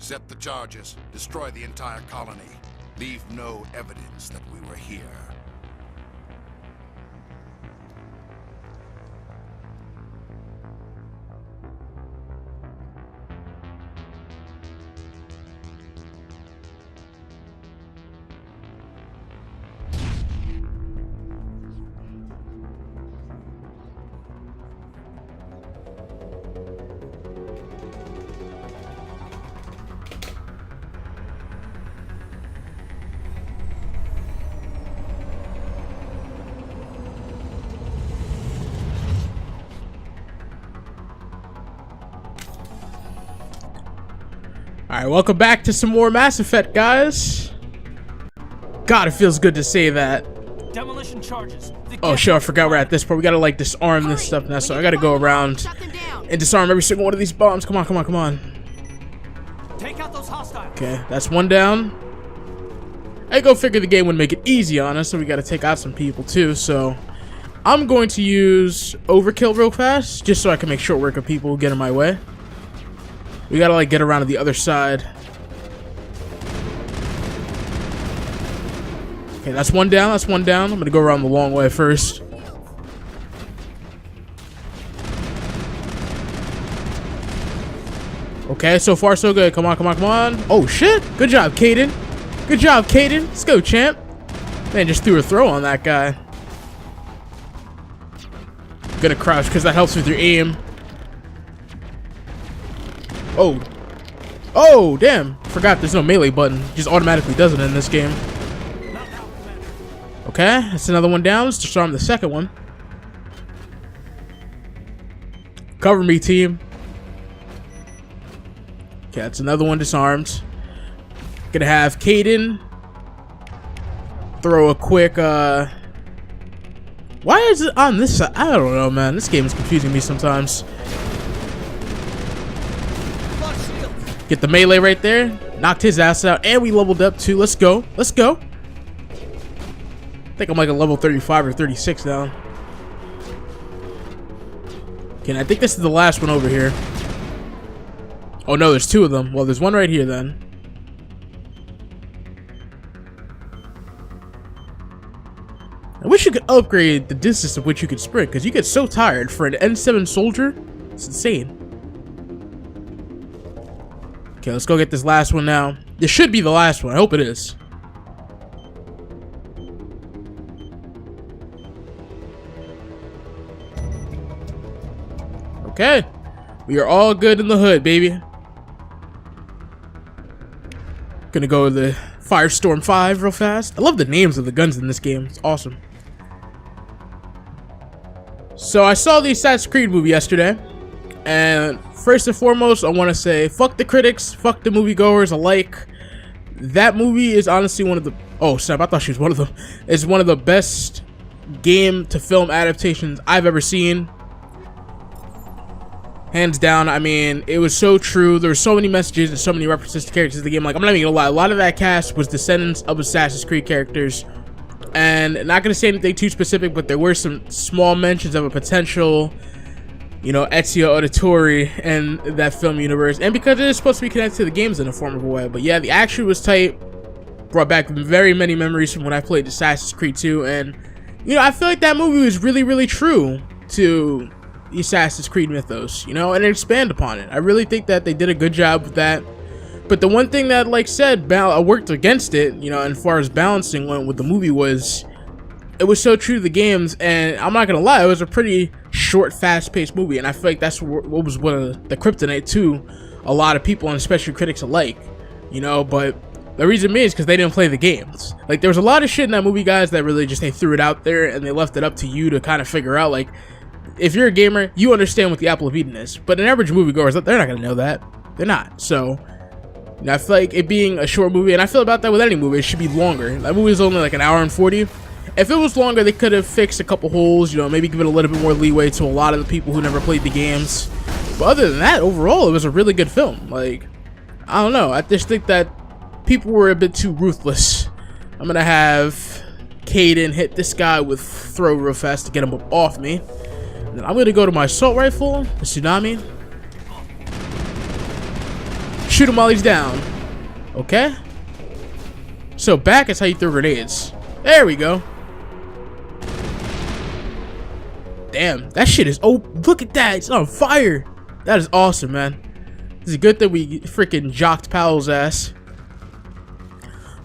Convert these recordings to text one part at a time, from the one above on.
Set the charges. Destroy the entire colony. Leave no evidence that we were here. Alright, welcome back to some more Mass Effect, guys. God, it feels good to say that. Demolition charges. Oh, shit, I forgot we're at this part. We gotta, like, disarm this stuff now, so I gotta go around and disarm every single one of these bombs. Come on, come on, come on. Take out those hostiles. Okay, that's one down. I go figure the game would make it easy on us, so we gotta take out some people, too, so... I'm going to use Overkill real fast, just so I can make short work of people who get in my way. We gotta, like, get around to the other side. Okay, that's one down, that's one down. I'm gonna go around the long way first. Okay, so far so good. Come on, come on, come on. Oh, shit. Good job, Caden. Good job, Caden. Let's go, champ. Man, just threw a throw on that guy. Gonna crouch, because that helps with your aim. Oh. Oh, damn. Forgot there's no melee button. Just automatically does it in this game. Okay, that's another one down. Let's disarm the second one. Cover me, team. Okay, that's another one disarmed. Gonna have Caden throw a quick, Why is it on this side? I don't know, man. This game is confusing me sometimes. Get the melee right there. Knocked his ass out. And we leveled up too. Let's go. Let's go. I think I'm like a level 35 or 36 now. Okay, and I think this is the last one over here. Oh no, there's two of them. Well, there's one right here then. I wish you could upgrade the distance of which you could sprint, because you get so tired for an N7 soldier. It's insane. Okay, let's go get this last one now. This should be the last one. I hope it is. Okay. We are all good in the hood, baby. Gonna go with the Firestorm 5 real fast. I love the names of the guns in this game. It's awesome. So I saw the Assassin's Creed movie yesterday. And first and foremost, I want to say fuck the critics, fuck the moviegoers alike. That movie is honestly one of the... Oh, snap, I thought she was one of them. It's one of the best game to film adaptations I've ever seen. Hands down. I mean, it was so true. There were so many messages and so many references to characters in the game. Like, I'm not even gonna lie, a lot of that cast was descendants of Assassin's Creed characters. And not gonna say anything too specific, but there were some small mentions of a potential, you know, Ezio Auditore and that film universe. And because it is supposed to be connected to the games in a form of a way. But yeah, the action was tight. Brought back very many memories from when I played Assassin's Creed 2. And, you know, I feel like that movie was really, really true to the Assassin's Creed mythos, you know, and expand upon it. I really think that they did a good job with that. But the one thing that, like said, worked against it, you know, as far as balancing went with the movie was, it was so true to the games. And I'm not gonna lie, it was a pretty short, fast-paced movie, and I feel like that's what was one of the kryptonite to a lot of people, and especially critics alike, you know. But the reason being is because they didn't play the games. Like, there was a lot of shit in that movie, guys, that really just, they threw it out there and they left it up to you to kind of figure out. Like, if you're a gamer, you understand what the apple of Eden is, but an average moviegoer, they're not gonna know that. They're not. So, you know, I feel like it being a short movie, and I feel about that with any movie, it should be longer. That movie is only like an hour and 40. If it was longer, they could have fixed a couple holes, you know, maybe give it a little bit more leeway to a lot of the people who never played the games. But other than that, overall, it was a really good film. Like, I don't know. I just think that people were a bit too ruthless. I'm going to have Caden hit this guy with throw real fast to get him off me. And then I'm going to go to my assault rifle, the Tsunami. Shoot him while he's down. Okay. So back is how you throw grenades. There we go. Damn, that shit is, oh, look at that, it's on fire. That is awesome, man. It's good that we freaking jocked Powell's ass.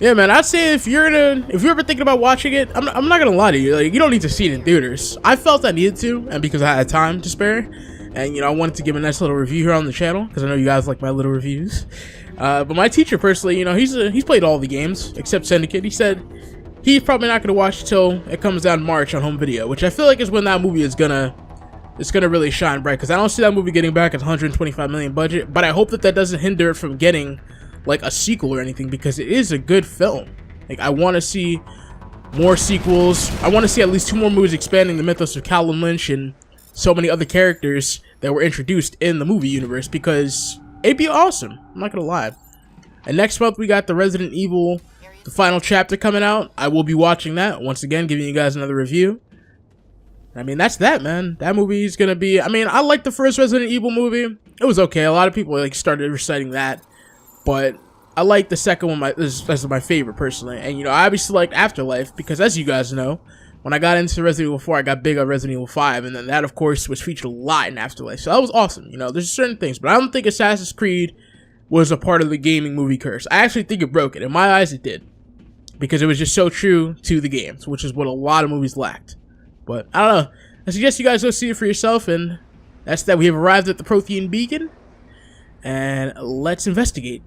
Yeah, man, I'd say if you're ever thinking about watching it, I'm not gonna lie to you, like, you don't need to see it in theaters. I felt I needed to, and because I had time to spare, and you know, I wanted to give a nice little review here on the channel, because I know you guys like my little reviews. But my teacher personally, you know, he's played all the games except Syndicate. He said he's probably not gonna watch till it comes out in March on home video, which I feel like is when that movie is gonna really shine bright, because I don't see that movie getting back its 125 million budget, but I hope that doesn't hinder it from getting like a sequel or anything, because it is a good film. Like, I want to see more sequels. I want to see at least 2 more movies expanding the mythos of Callum Lynch and so many other characters that were introduced in the movie universe, because it'd be awesome. I'm not gonna lie. And next month we got the Resident Evil, the final chapter coming out. I will be watching that once again, giving you guys another review. I mean, that's that, man. That movie is gonna be, I mean, I like the first Resident Evil movie. It was okay. A lot of people like started reciting that, but I like the second one. That's my favorite personally. And you know, I obviously liked Afterlife because, as you guys know, when I got into Resident Evil 4, I got big on Resident Evil 5, and then that, of course, was featured a lot in Afterlife. So that was awesome. You know, there's certain things, but I don't think Assassin's Creed was a part of the gaming movie curse. I actually think it broke it. In my eyes, it did, because it was just so true to the games, which is what a lot of movies lacked. But I don't know. I suggest you guys go see it for yourself, and that's that. We have arrived at the Prothean Beacon, and let's investigate.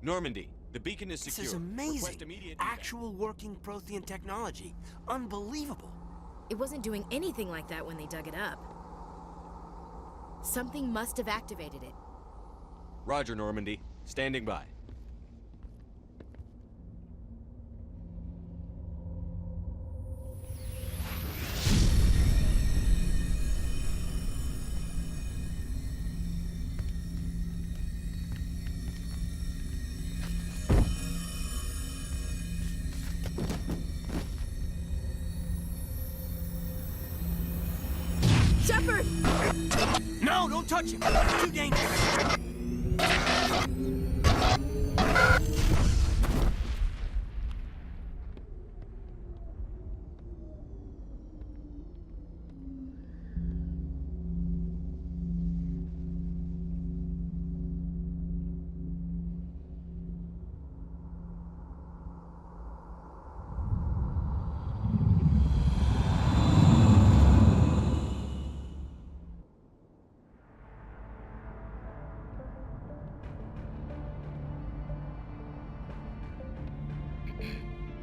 Normandy, the beacon is secure. This is amazing. Request immediate Actual working Prothean technology. Unbelievable. It wasn't doing anything like that when they dug it up. Something must have activated it. Roger, Normandy. Standing by. Shepard! No, don't touch him. It's too dangerous.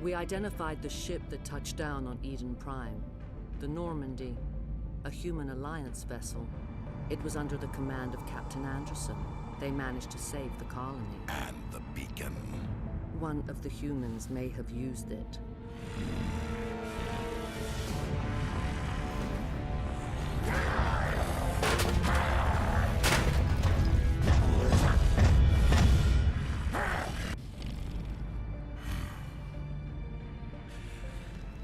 We identified the ship that touched down on Eden Prime, the Normandy, a human alliance vessel. It was under the command of Captain Anderson. They managed to save the colony. And the beacon. One of the humans may have used it.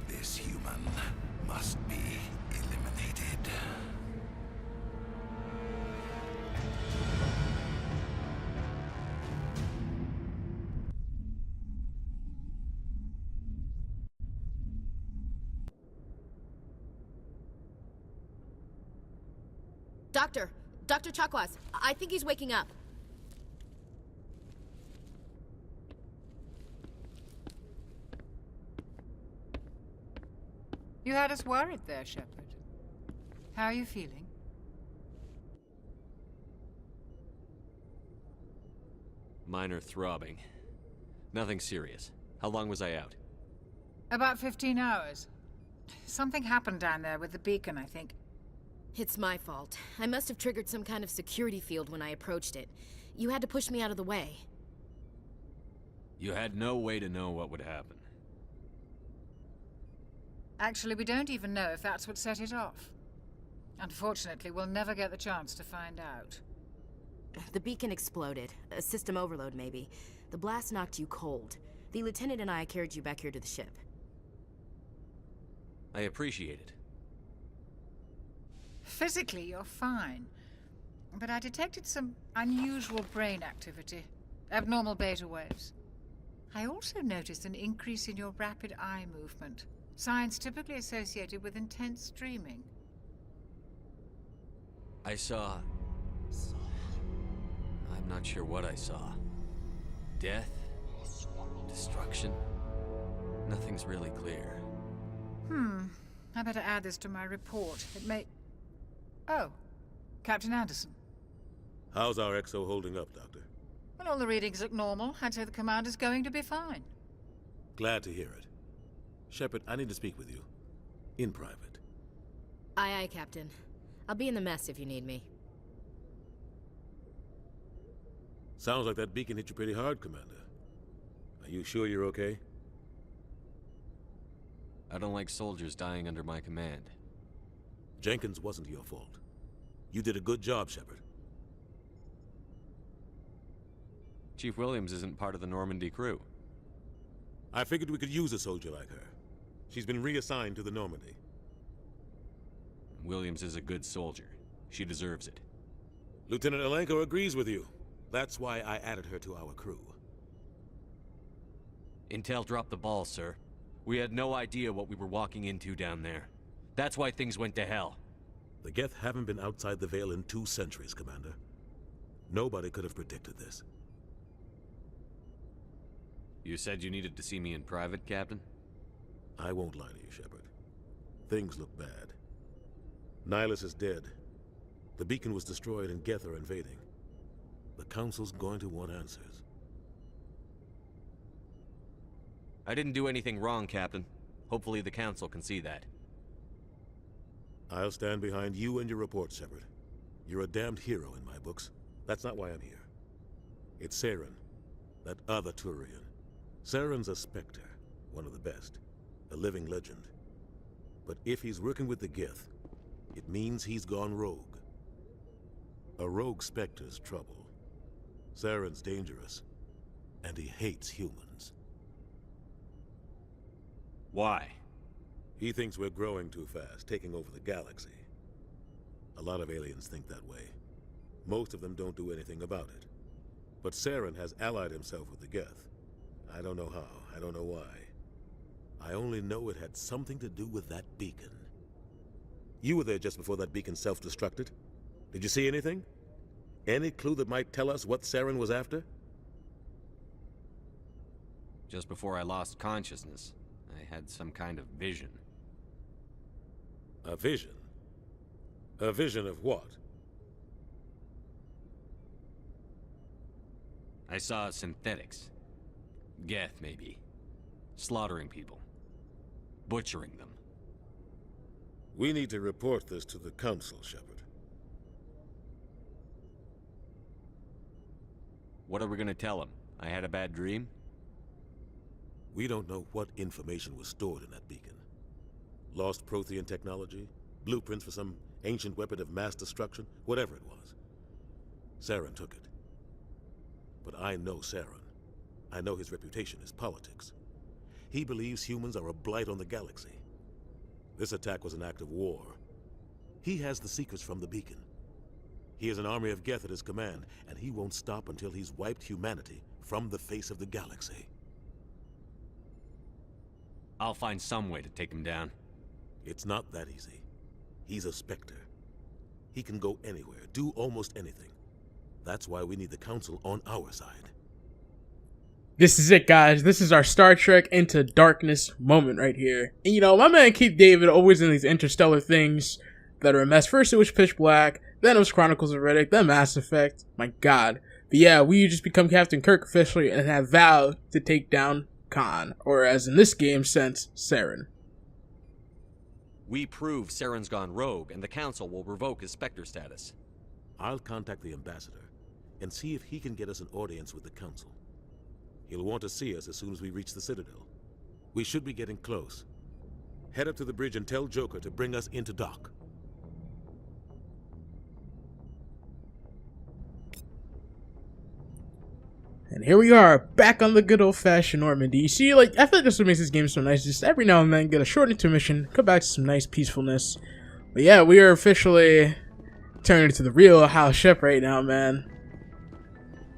This human must be eliminated. Dr. Chakwas, I think he's waking up. You had us worried there, Shepard. How are you feeling? Minor throbbing. Nothing serious. How long was I out? About 15 hours. Something happened down there with the beacon, I think. It's my fault. I must have triggered some kind of security field when I approached it. You had to push me out of the way. You had no way to know what would happen. Actually, we don't even know if that's what set it off. Unfortunately, we'll never get the chance to find out. The beacon exploded. A system overload, maybe. The blast knocked you cold. The lieutenant and I carried you back here to the ship. I appreciate it. Physically, you're fine. But I detected some unusual brain activity. Abnormal beta waves. I also noticed an increase in your rapid eye movement. Signs typically associated with intense dreaming. I saw... I'm not sure what I saw. Death? Destruction? Nothing's really clear. I better add this to my report. It may... Oh, Captain Anderson. How's our XO holding up, Doctor? Well, all the readings look normal. I'd say the commander's going to be fine. Glad to hear it. Shepard, I need to speak with you. In private. Aye, aye, Captain. I'll be in the mess if you need me. Sounds like that beacon hit you pretty hard, Commander. Are you sure you're okay? I don't like soldiers dying under my command. Jenkins wasn't your fault. You did a good job, Shepard. Chief Williams isn't part of the Normandy crew. I figured we could use a soldier like her. She's been reassigned to the Normandy. Williams is a good soldier. She deserves it. Lieutenant Alenko agrees with you. That's why I added her to our crew. Intel dropped the ball, sir. We had no idea what we were walking into down there. That's why things went to hell. The Geth haven't been outside the Veil in 2 centuries, Commander. Nobody could have predicted this. You said you needed to see me in private, Captain? I won't lie to you, Shepard. Things look bad. Nihilus is dead. The beacon was destroyed and Geth are invading. The Council's going to want answers. I didn't do anything wrong, Captain. Hopefully the Council can see that. I'll stand behind you and your report, Shepard. You're a damned hero in my books. That's not why I'm here. It's Saren, that other Turian. Saren's a Spectre, one of the best. A living legend. But if he's working with the Geth, it means he's gone rogue. A rogue Spectre's trouble. Saren's dangerous, and he hates humans. Why? He thinks we're growing too fast, taking over the galaxy. A lot of aliens think that way. Most of them don't do anything about it. But Saren has allied himself with the Geth. I don't know how, I don't know why. I only know it had something to do with that beacon. You were there just before that beacon self-destructed. Did you see anything? Any clue that might tell us what Saren was after? Just before I lost consciousness, I had some kind of vision. A vision? A vision of what? I saw synthetics. Geth, maybe. Slaughtering people. Butchering them. We need to report this to the Council, Shepard. What are we gonna tell them? I had a bad dream? We don't know what information was stored in that beacon. Lost Prothean technology? Blueprints for some ancient weapon of mass destruction? Whatever it was. Saren took it. But I know Saren. I know his reputation is politics. He believes humans are a blight on the galaxy. This attack was an act of war. He has the secrets from the beacon. He has an army of Geth at his command, and he won't stop until he's wiped humanity from the face of the galaxy. I'll find some way to take him down. It's not that easy. He's a Spectre. He can go anywhere, do almost anything. That's why we need the Council on our side. This is it, guys. This is our Star Trek Into Darkness moment right here. And you know, my man Keith David always in these interstellar things that are a mess. First it was Pitch Black, then it was Chronicles of Riddick, then Mass Effect. My god. But yeah, we just become Captain Kirk officially and have vowed to take down Khan, or as in this game sense, Saren. We prove Saren's gone rogue, and the Council will revoke his Spectre status. I'll contact the Ambassador and see if he can get us an audience with the Council. He'll want to see us as soon as we reach the Citadel. We should be getting close. Head up to the bridge and tell Joker to bring us into dock. And here we are, back on the good old-fashioned Normandy. You see, like, I feel like that's what makes this game so nice. Just every now and then, get a short intermission, come back to some nice peacefulness. But yeah, we are officially turning to the real house ship right now, man.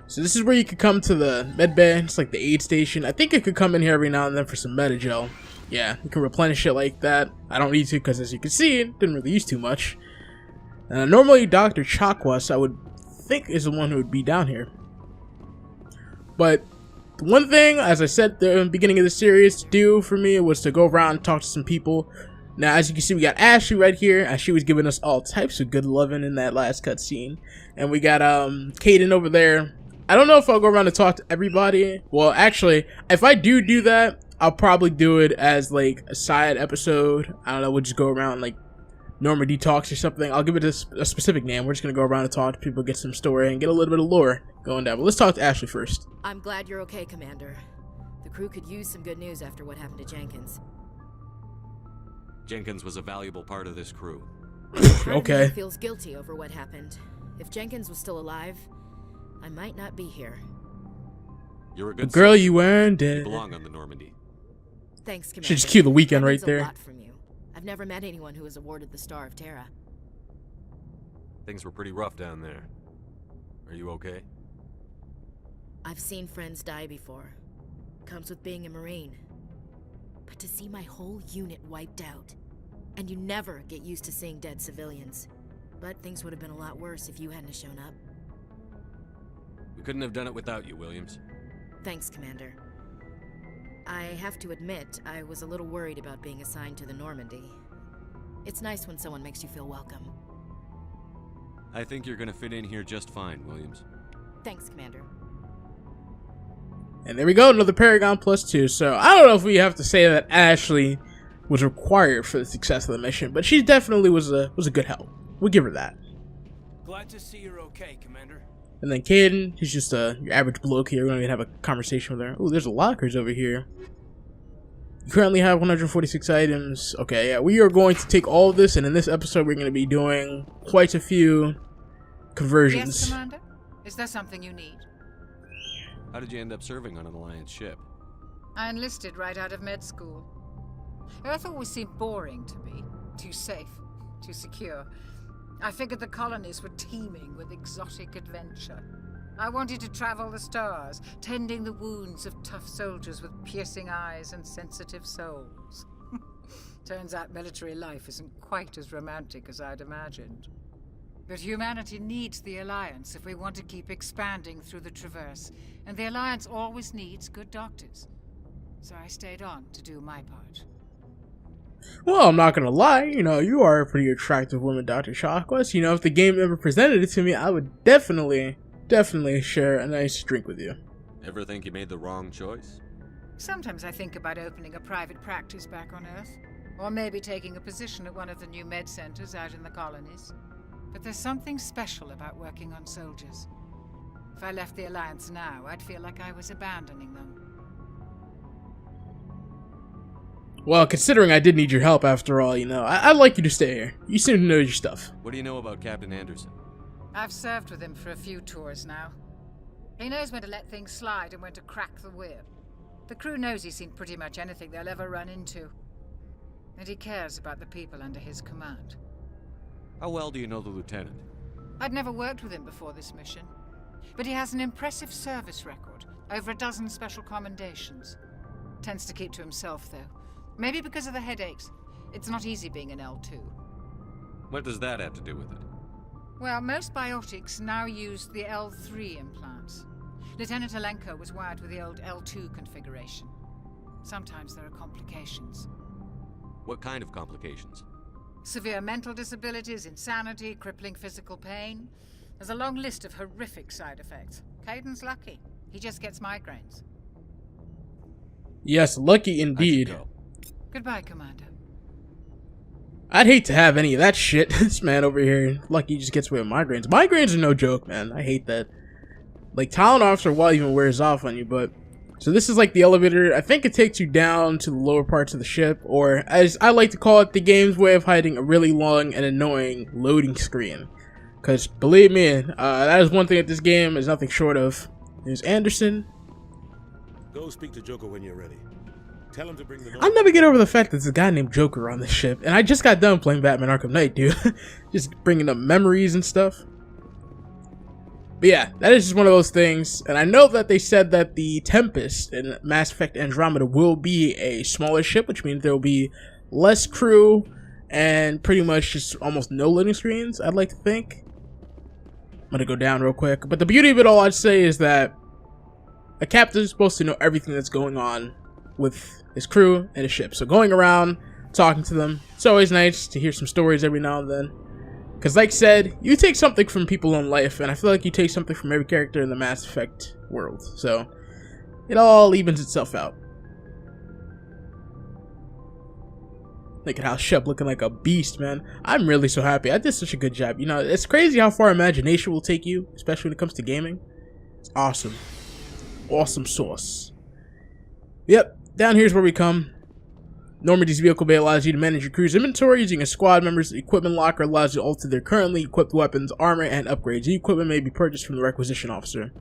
So this is where you could come to the med bay. It's like the aid station. I think you could come in here every now and then for some medi-gel. Yeah, you can replenish it like that. I don't need to because, as you can see, it didn't really use too much. Normally, Dr. Chakwas, I would think, is the one who would be down here. But the one thing, as I said at the beginning of the series, to do for me was to go around and talk to some people. Now, as you can see, we got Ashley right here, and she was giving us all types of good loving in that last cutscene. And we got Caden over there. I don't know if I'll go around and talk to everybody. Well, actually, if I do that, I'll probably do it as like a side episode. I don't know, we'll just go around like Normandy Talks or something. I'll give it a specific name. We're just gonna go around and talk to people, get some story, and get a little bit of lore going down. But let's talk to Ashley first. I'm glad you're okay, Commander. The crew could use some good news after what happened to Jenkins. Jenkins was a valuable part of this crew. Okay. He feels guilty over what happened. If Jenkins was still alive, I might not be here. You're a good girl, soldier. you earned it. You belong on the Normandy. Thanks, Commander. Should just cue the weekend That right means there. a lot from you. I've never met anyone who was awarded the Star of Terra. Things were pretty rough down there. Are you okay? I've seen friends die before. Comes with being a Marine. But to see my whole unit wiped out, and you never get used to seeing dead civilians. But things would have been a lot worse if you hadn't shown up. We couldn't have done it without you, Williams. Thanks, Commander. I have to admit, I was a little worried about being assigned to the Normandy. It's nice when someone makes you feel welcome. I think you're gonna fit in here just fine, Williams. Thanks, Commander. And there we go, another Paragon +2. So I don't know if we have to say that Ashley was required for the success of the mission, but she definitely was a good help. We'll give her that. Glad to see you're okay, Commander. And then Caden, he's just your average bloke here. We're gonna have a conversation with her. Oh, there's lockers over here. You currently have 146 items. Okay, yeah, we are going to take all of this, and in this episode, we're going to be doing quite a few conversions. Yes, Commander? Is there something you need? How did you end up serving on an Alliance ship? I enlisted right out of med school. Earth always seemed boring to me. Too safe, too secure. I figured the colonies were teeming with exotic adventure. I wanted to travel the stars, tending the wounds of tough soldiers with piercing eyes and sensitive souls. Turns out military life isn't quite as romantic as I'd imagined. But humanity needs the Alliance if we want to keep expanding through the Traverse, and the Alliance always needs good doctors. So I stayed on to do my part. Well, I'm not gonna lie, you know, you are a pretty attractive woman, Dr. Chakwas. You know, if the game ever presented it to me, I would definitely share a nice drink with you. Ever think you made the wrong choice? Sometimes I think about opening a private practice back on Earth, or maybe taking a position at one of the new med centers out in the colonies. But there's something special about working on soldiers. If I left the Alliance now, I'd feel like I was abandoning them. Well, considering I did need your help after all, you know, I'd like you to stay here. You seem to know your stuff. What do you know about Captain Anderson? I've served with him for a few tours now. He knows when to let things slide and when to crack the whip. The crew knows he's seen pretty much anything they'll ever run into. And he cares about the people under his command. How well do you know the lieutenant? I'd never worked with him before this mission. But he has an impressive service record, over a dozen special commendations. Tends to keep to himself, though. Maybe because of the headaches. It's not easy being an L2. What does that have to do with it? Well, most biotics now use the L3 implants. Lieutenant Alenko was wired with the old L2 configuration. Sometimes there are complications. What kind of complications? Severe mental disabilities, insanity, crippling physical pain. There's a long list of horrific side effects. Caden's lucky. He just gets migraines. Yes, lucky indeed. Goodbye, Commander. I'd hate to have any of that shit. This man over here, lucky just gets away with migraines. Migraines are no joke, man. I hate that. Like, Tylenol after a while even wears off on you, but... So this is like the elevator. I think it takes you down to the lower parts of the ship, or as I like to call it, the game's way of hiding a really long and annoying loading screen. Because, believe me, that is one thing that this game is nothing short of. There's Anderson. Go speak to Joker when you're ready. Tell him to bring the... I'll never get over the fact that there's a guy named Joker on this ship. And I just got done playing Batman Arkham Knight, dude. Just bringing up memories and stuff. But yeah, that is just one of those things. And I know that they said that the Tempest in Mass Effect Andromeda will be a smaller ship, which means there will be less crew and pretty much just almost no loading screens, I'd like to think. I'm gonna go down real quick. But the beauty of it all, I'd say, is that a captain is supposed to know everything that's going on with his crew and his ship. So going around, talking to them, it's always nice to hear some stories every now and then. Because like I said, you take something from people in life, and I feel like you take something from every character in the Mass Effect world. So it all evens itself out. Look at how Shep looking like a beast, man. I'm really so happy. I did such a good job. You know, it's crazy how far imagination will take you, especially when it comes to gaming. It's awesome. Awesome sauce. Yep, down here's where we come. Normandy's vehicle bay allows you to manage your crew's inventory using a squad member's equipment locker. Allows you to alter their currently equipped weapons, armor, and upgrades. The equipment may be purchased from the requisition officer.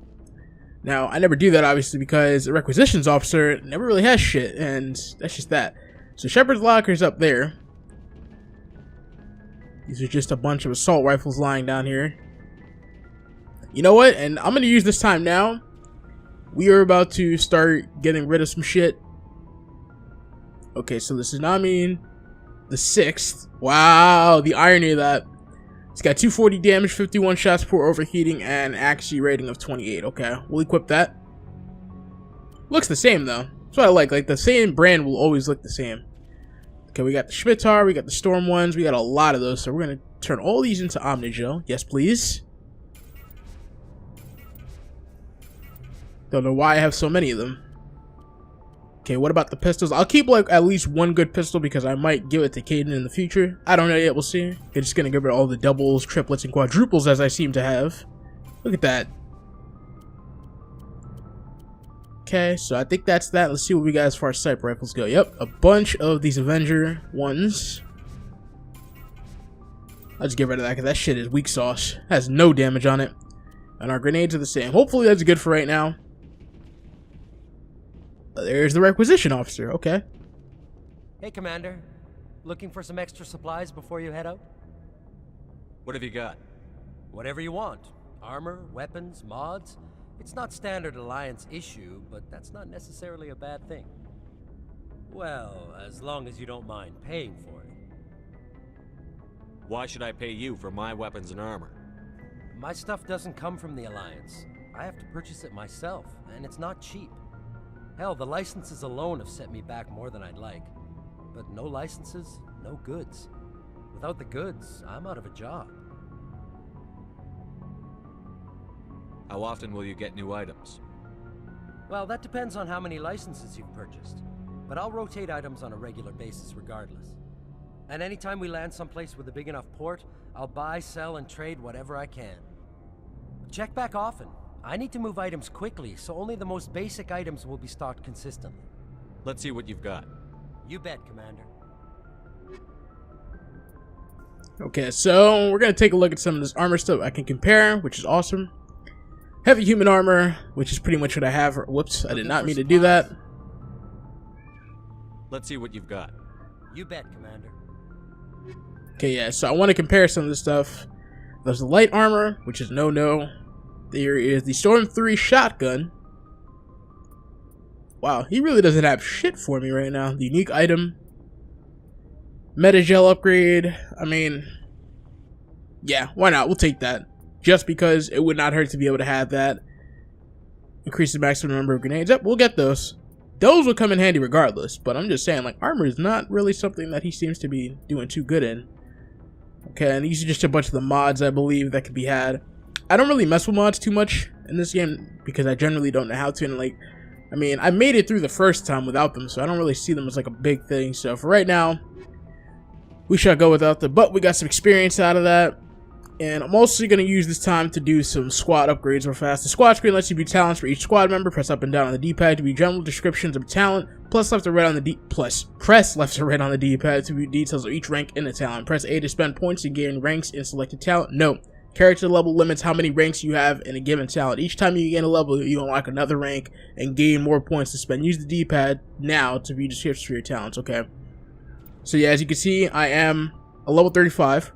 Now, I never do that, obviously, because the requisitions officer never really has shit, and that's just that. So Shepard's locker's up there. These are just a bunch of assault rifles lying down here. You know what? And I'm going to use this time now. We are about to start getting rid of some shit. Okay, so this is not mean the 6th. Wow, the irony of that. It's got 240 damage, 51 shots per overheating, and accuracy rating of 28. Okay, we'll equip that. Looks the same though. That's what I like. Like the same brand will always look the same. Okay, we got the Schmittar, we got the Storm ones, we got a lot of those. So we're gonna turn all these into Omnigel. Yes, please. Don't know why I have so many of them. Okay, what about the pistols? I'll keep like at least one good pistol because I might give it to Caden in the future. I don't know yet, we'll see. I'm just gonna give it all the doubles, triplets, and quadruples as I seem to have. Look at that. Okay, so I think that's that. Let's see what we got as far as sniper rifles go. Yep, a bunch of these Avenger ones. I'll just get rid of that because that shit is weak sauce. Has no damage on it. And our grenades are the same. Hopefully that's good for right now. There's the requisition officer. Okay. Hey, Commander. Looking for some extra supplies before you head out? What have you got? Whatever you want. Armor, weapons, mods. It's not standard Alliance issue, but that's not necessarily a bad thing. Well, as long as you don't mind paying for it. Why should I pay you for my weapons and armor? My stuff doesn't come from the Alliance. I have to purchase it myself, and it's not cheap. Hell, the licenses alone have set me back more than I'd like. But no licenses, no goods. Without the goods, I'm out of a job. How often will you get new items? Well, that depends on how many licenses you've purchased. But I'll rotate items on a regular basis regardless. And anytime we land someplace with a big enough port, I'll buy, sell, and trade whatever I can. Check back often. I need to move items quickly, so only the most basic items will be stocked consistently. Let's see what you've got. You bet, Commander. Okay, so we're going to take a look at some of this armor stuff I can compare, which is awesome. Heavy human armor, which is pretty much what I have. Whoops, I did not mean to do that. Let's see what you've got. You bet, Commander. Okay, yeah, so I want to compare some of this stuff. There's the light armor, which is no-no. There is the Storm 3 shotgun. Wow, he really doesn't have shit for me right now. The unique item. Metagel upgrade. I mean, yeah, why not? We'll take that. Just because it would not hurt to be able to have that. Increase the maximum number of grenades. Yep, we'll get those. Those will come in handy regardless. But I'm just saying, like, armor is not really something that he seems to be doing too good in. Okay, and these are just a bunch of the mods, I believe, that could be had. I don't really mess with mods too much in this game because I generally don't know how to. And, like, I mean, I made it through the first time without them, so I don't really see them as, like, a big thing. So for right now, we shall go without them. But we got some experience out of that. And I'm also going to use this time to do some squad upgrades real fast. The squad screen lets you view talents for each squad member. Press up and down on the D-pad to view general descriptions of talent. Press left or right on the D-pad to view details of each rank in the talent. Press A to spend points to gain ranks in selected talent. Note, Character level limits how many ranks you have in a given talent. Each time you gain a level, you unlock another rank and gain more points to spend. Use the D-pad now to view descriptions for your talents, okay? So yeah, as you can see, I am a level 35.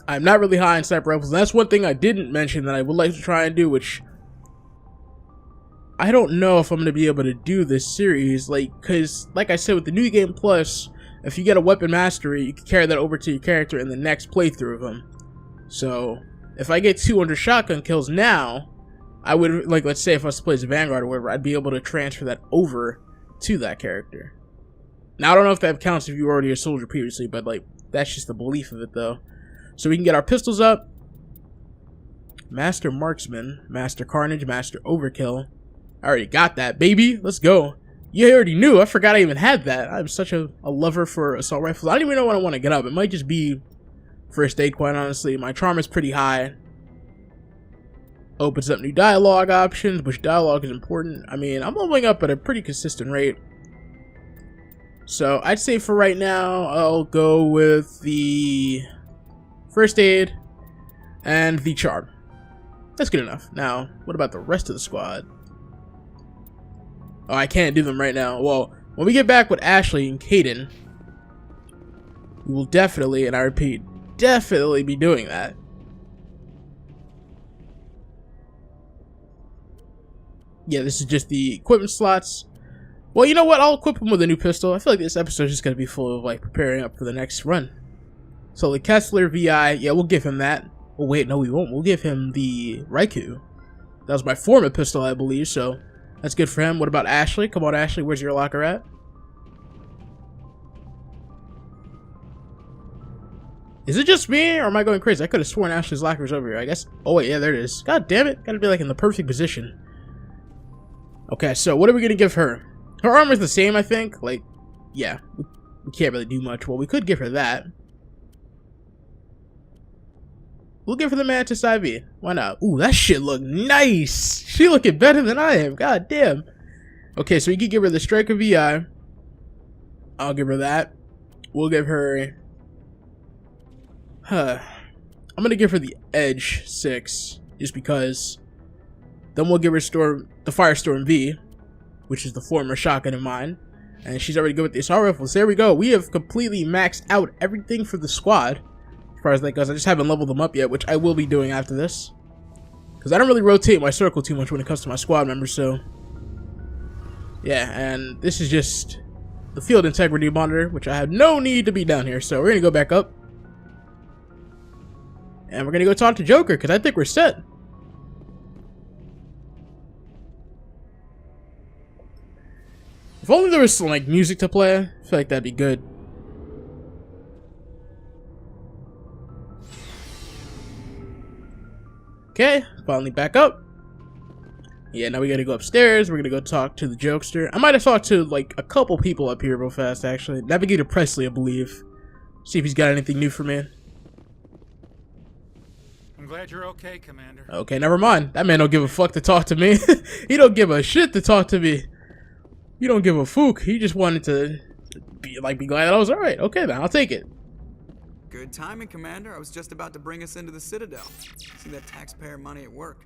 I'm not really high in sniper rifles. And that's one thing I didn't mention that I would like to try and do, which I don't know if I'm going to be able to do this series, because like I said, with the New Game Plus, if you get a weapon mastery, you can carry that over to your character in the next playthrough of him. So if I get 200 shotgun kills now, I would, like, let's say if I was to play as a Vanguard or whatever, I'd be able to transfer that over to that character. Now, I don't know if that counts if you were already a soldier previously, but, like, that's just the belief of it, though. So we can get our pistols up. Master Marksman, Master Carnage, Master Overkill. I already got that, baby. Let's go. You already knew. I forgot I even had that. I'm such a lover for assault rifles. I don't even know when I want to get up. It might just be first aid, quite honestly. My charm is pretty high. Opens up new dialogue options, which dialogue is important. I mean, I'm leveling up at a pretty consistent rate. So I'd say for right now, I'll go with the first aid and the charm. That's good enough. Now, what about the rest of the squad? Oh, I can't do them right now. Well, when we get back with Ashley and Caden, we will definitely, and I repeat, definitely be doing that. Yeah, this is just the equipment slots. Well, you know what? I'll equip him with a new pistol. I feel like this episode is just going to be full of, like, preparing up for the next run. So, the Kessler VI, yeah, we'll give him that. Oh, wait, no, we won't. We'll give him the Raikou. That was my former pistol, I believe, so that's good for him. What about Ashley? Come on, Ashley, where's your locker at? Is it just me, or am I going crazy? I could have sworn Ashley's locker was over here, I guess. Oh, wait, yeah, there it is. God damn it. Gotta be, like, in the perfect position. Okay, so what are we gonna give her? Her armor's the same, I think. Like, yeah, we can't really do much. Well, we could give her that. We'll give her the Mantis IV. Why not? Ooh, that shit look nice. She looking better than I am. God damn. Okay, so we could give her the Striker VI. I'll give her that. We'll give her... I'm gonna give her the Edge 6, just because. Then we'll give her the Firestorm V, which is the former shotgun of mine. And she's already good with the assault rifles. There we go. We have completely maxed out everything for the squad. As far as that goes, I just haven't leveled them up yet, which I will be doing after this. Because I don't really rotate my circle too much when it comes to my squad members, so. Yeah, and this is just the field integrity monitor, which I have no need to be down here. So we're going to go back up. And we're going to go talk to Joker, because I think we're set. If only there was some, like, music to play, I feel like that'd be good. Okay, finally back up. Yeah, now we gotta go upstairs. We're gonna go talk to the Jokester. I might have talked to, like, a couple people up here real fast, actually. Navigator Presley, I believe. See if he's got anything new for me. I'm glad you're okay, Commander. Okay, never mind. That man don't give a fuck to talk to me. He don't give a shit to talk to me. You don't give a fook. He just wanted to be glad that I was alright. Okay, then I'll take it. Good timing, Commander. I was just about to bring us into the Citadel. See that taxpayer money at work.